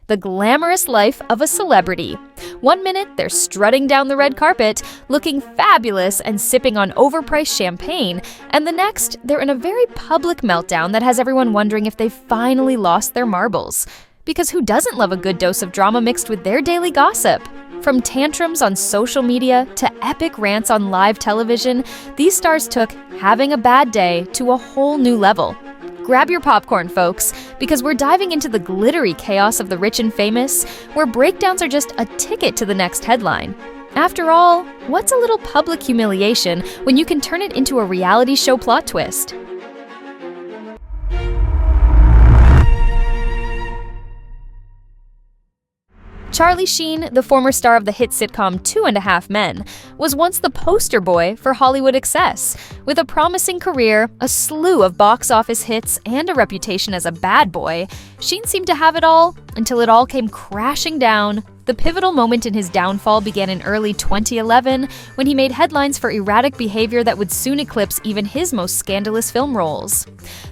the glamorous life of a celebrity. One minute, they're strutting down the red carpet, looking fabulous and sipping on overpriced champagne, and the next, they're in a very public meltdown that has everyone wondering if they've finally lost their marbles. Because who doesn't love a good dose of drama mixed with their daily gossip? From tantrums on social media to epic rants on live television, these stars took having a bad day to a whole new level. Grab your popcorn, folks, because we're diving into the glittery chaos of the rich and famous, where breakdowns are just a ticket to the next headline. After all, what's a little public humiliation when you can turn it into a reality show plot twist? Charlie Sheen, the former star of the hit sitcom 2.5 Men, was once the poster boy for Hollywood excess. With a promising career, a slew of box office hits, and a reputation as a bad boy, Sheen seemed to have it all until it all came crashing down. The pivotal moment in his downfall began in early 2011 when he made headlines for erratic behavior that would soon eclipse even his most scandalous film roles.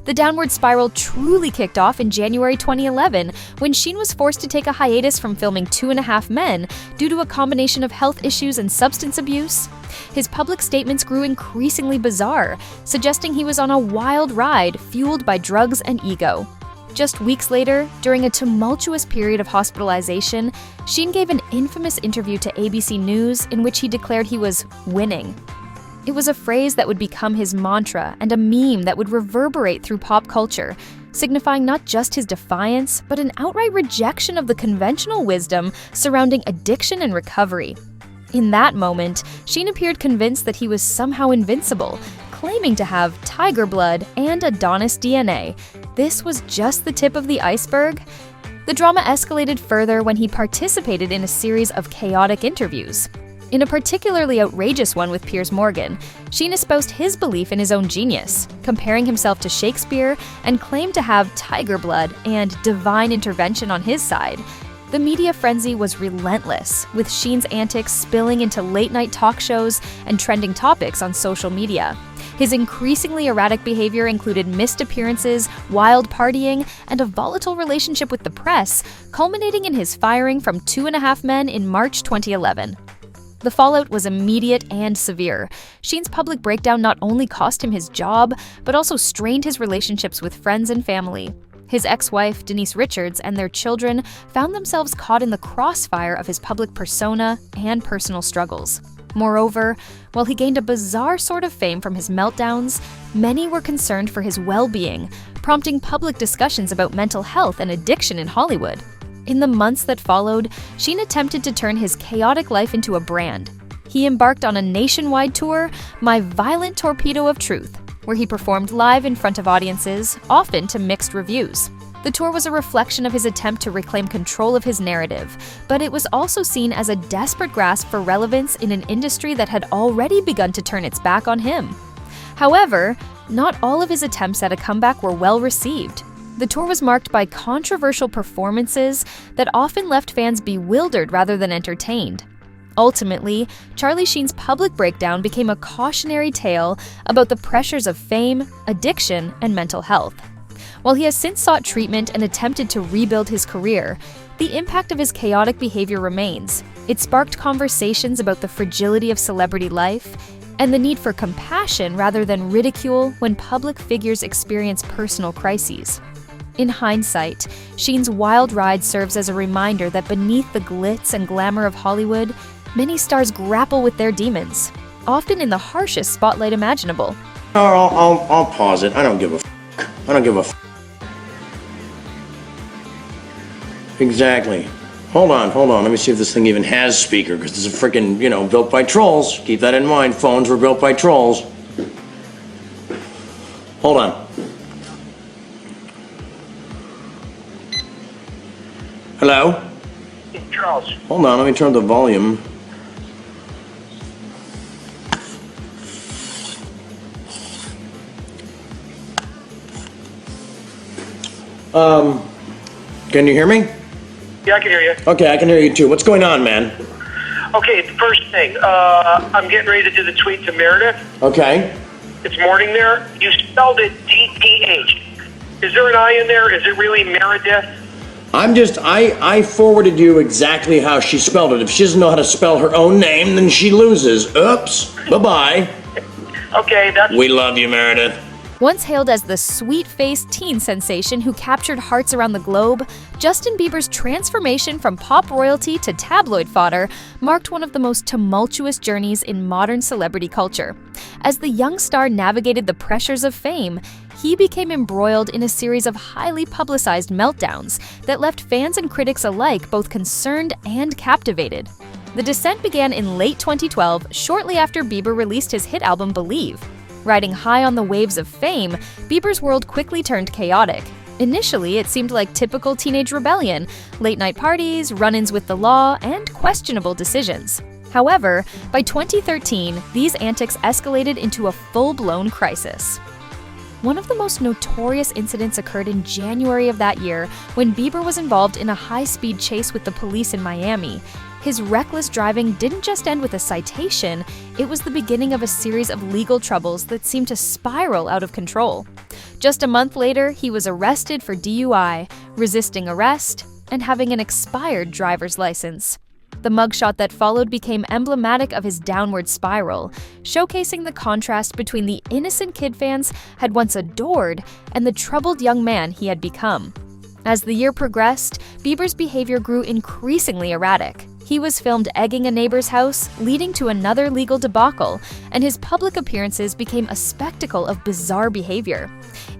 The downward spiral truly kicked off in January 2011 when Sheen was forced to take a hiatus from filming 2.5 Men due to a combination of health issues and substance abuse. His public statements grew increasingly bizarre, suggesting he was on a wild ride fueled by drugs and ego. Just weeks later, during a tumultuous period of hospitalization, Sheen gave an infamous interview to ABC News in which he declared he was winning. It was a phrase that would become his mantra and a meme that would reverberate through pop culture, signifying not just his defiance, but an outright rejection of the conventional wisdom surrounding addiction and recovery. In that moment, Sheen appeared convinced that he was somehow invincible, claiming to have tiger blood and Adonis DNA. This was just the tip of the iceberg. The drama escalated further when he participated in a series of chaotic interviews. In a particularly outrageous one with Piers Morgan, Sheen espoused his belief in his own genius, comparing himself to Shakespeare, and claimed to have tiger blood and divine intervention on his side. The media frenzy was relentless, with Sheen's antics spilling into late-night talk shows and trending topics on social media. His increasingly erratic behavior included missed appearances, wild partying, and a volatile relationship with the press, culminating in his firing from 2.5 Men in March 2011. The fallout was immediate and severe. Sheen's public breakdown not only cost him his job, but also strained his relationships with friends and family. His ex-wife, Denise Richards, and their children found themselves caught in the crossfire of his public persona and personal struggles. Moreover, while he gained a bizarre sort of fame from his meltdowns, many were concerned for his well-being, prompting public discussions about mental health and addiction in Hollywood. In the months that followed, Sheen attempted to turn his chaotic life into a brand. He embarked on a nationwide tour, My Violent Torpedo of Truth, where he performed live in front of audiences, often to mixed reviews. The tour was a reflection of his attempt to reclaim control of his narrative, but it was also seen as a desperate grasp for relevance in an industry that had already begun to turn its back on him. However, not all of his attempts at a comeback were well received. The tour was marked by controversial performances that often left fans bewildered rather than entertained. Ultimately, Charlie Sheen's public breakdown became a cautionary tale about the pressures of fame, addiction, and mental health. While he has since sought treatment and attempted to rebuild his career, the impact of his chaotic behavior remains. It sparked conversations about the fragility of celebrity life and the need for compassion rather than ridicule when public figures experience personal crises. In hindsight, Sheen's wild ride serves as a reminder that beneath the glitz and glamour of Hollywood, many stars grapple with their demons, often in the harshest spotlight imaginable. I'll pause it. I don't give a I don't give a Exactly. Hold on. Let me see if this thing even has speaker, because it's a freaking, built by trolls. Keep that in mind. Phones were built by trolls. Hold on. Hello? Charles. Hold on, let me turn up the volume. Can you hear me? Yeah, I can hear you. Okay, I can hear you too. What's going on, man? Okay, first thing, I'm getting ready to do the tweet to Meredith. Okay. It's morning there. You spelled it DPH. Is there an I in there? Is it really Meredith? I forwarded you exactly how she spelled it. If she doesn't know how to spell her own name, then she loses. Oops. Bye-bye. Okay, that's... We love you, Meredith. Once hailed as the sweet-faced teen sensation who captured hearts around the globe, Justin Bieber's transformation from pop royalty to tabloid fodder marked one of the most tumultuous journeys in modern celebrity culture. As the young star navigated the pressures of fame, he became embroiled in a series of highly publicized meltdowns that left fans and critics alike both concerned and captivated. The descent began in late 2012, shortly after Bieber released his hit album Believe. Riding high on the waves of fame, Bieber's world quickly turned chaotic. Initially, it seemed like typical teenage rebellion, late-night parties, run-ins with the law, and questionable decisions. However, by 2013, these antics escalated into a full-blown crisis. One of the most notorious incidents occurred in January of that year when Bieber was involved in a high-speed chase with the police in Miami. His reckless driving didn't just end with a citation, it was the beginning of a series of legal troubles that seemed to spiral out of control. Just a month later, he was arrested for DUI, resisting arrest, and having an expired driver's license. The mugshot that followed became emblematic of his downward spiral, showcasing the contrast between the innocent kid fans had once adored and the troubled young man he had become. As the year progressed, Bieber's behavior grew increasingly erratic. He was filmed egging a neighbor's house, leading to another legal debacle, and his public appearances became a spectacle of bizarre behavior.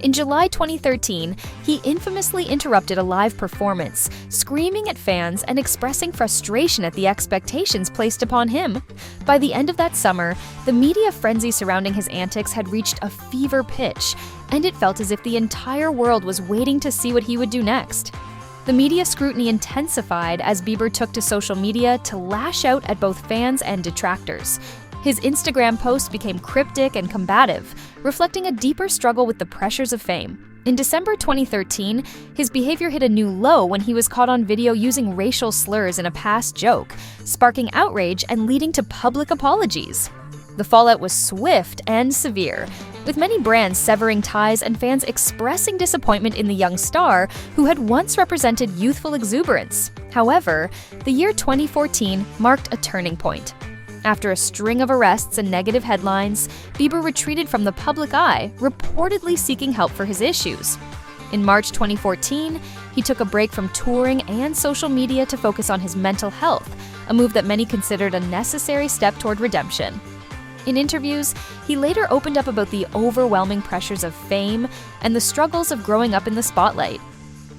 In July 2013, he infamously interrupted a live performance, screaming at fans and expressing frustration at the expectations placed upon him. By the end of that summer, the media frenzy surrounding his antics had reached a fever pitch, and it felt as if the entire world was waiting to see what he would do next. The media scrutiny intensified as Bieber took to social media to lash out at both fans and detractors. His Instagram posts became cryptic and combative, reflecting a deeper struggle with the pressures of fame. In December 2013, his behavior hit a new low when he was caught on video using racial slurs in a past joke, sparking outrage and leading to public apologies. The fallout was swift and severe, with many brands severing ties and fans expressing disappointment in the young star who had once represented youthful exuberance. However, the year 2014 marked a turning point. After a string of arrests and negative headlines, Bieber retreated from the public eye, reportedly seeking help for his issues. In March 2014, he took a break from touring and social media to focus on his mental health, a move that many considered a necessary step toward redemption. In interviews, he later opened up about the overwhelming pressures of fame and the struggles of growing up in the spotlight.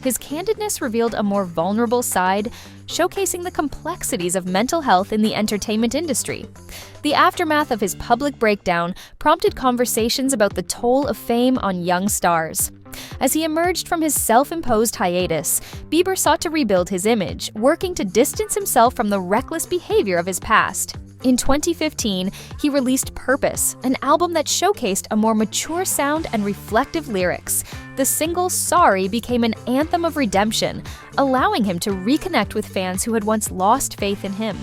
His candidness revealed a more vulnerable side, showcasing the complexities of mental health in the entertainment industry. The aftermath of his public breakdown prompted conversations about the toll of fame on young stars. As he emerged from his self-imposed hiatus, Bieber sought to rebuild his image, working to distance himself from the reckless behavior of his past. In 2015, he released Purpose, an album that showcased a more mature sound and reflective lyrics. The single Sorry became an anthem of redemption, allowing him to reconnect with fans who had once lost faith in him.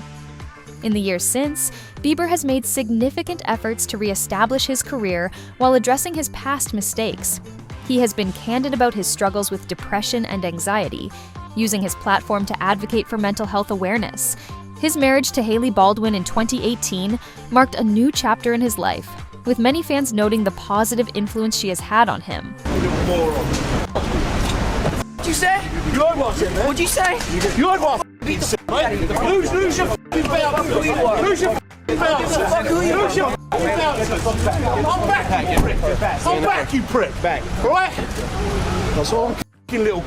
In the years since, Bieber has made significant efforts to re-establish his career while addressing his past mistakes. He has been candid about his struggles with depression and anxiety, using his platform to advocate for mental health awareness. His marriage to Hailey Baldwin in 2018 marked a new chapter in his life, with many fans noting the positive influence she has had on him. What'd you say? You heard what I said, man. What'd you say? You heard what I said, mate. Lose your f***ing belt. Lose your f***ing belt. Lose your f***ing belt. I'm back, you prick. I'm back, you prick. Back. Right? That's all, f***ing little c***.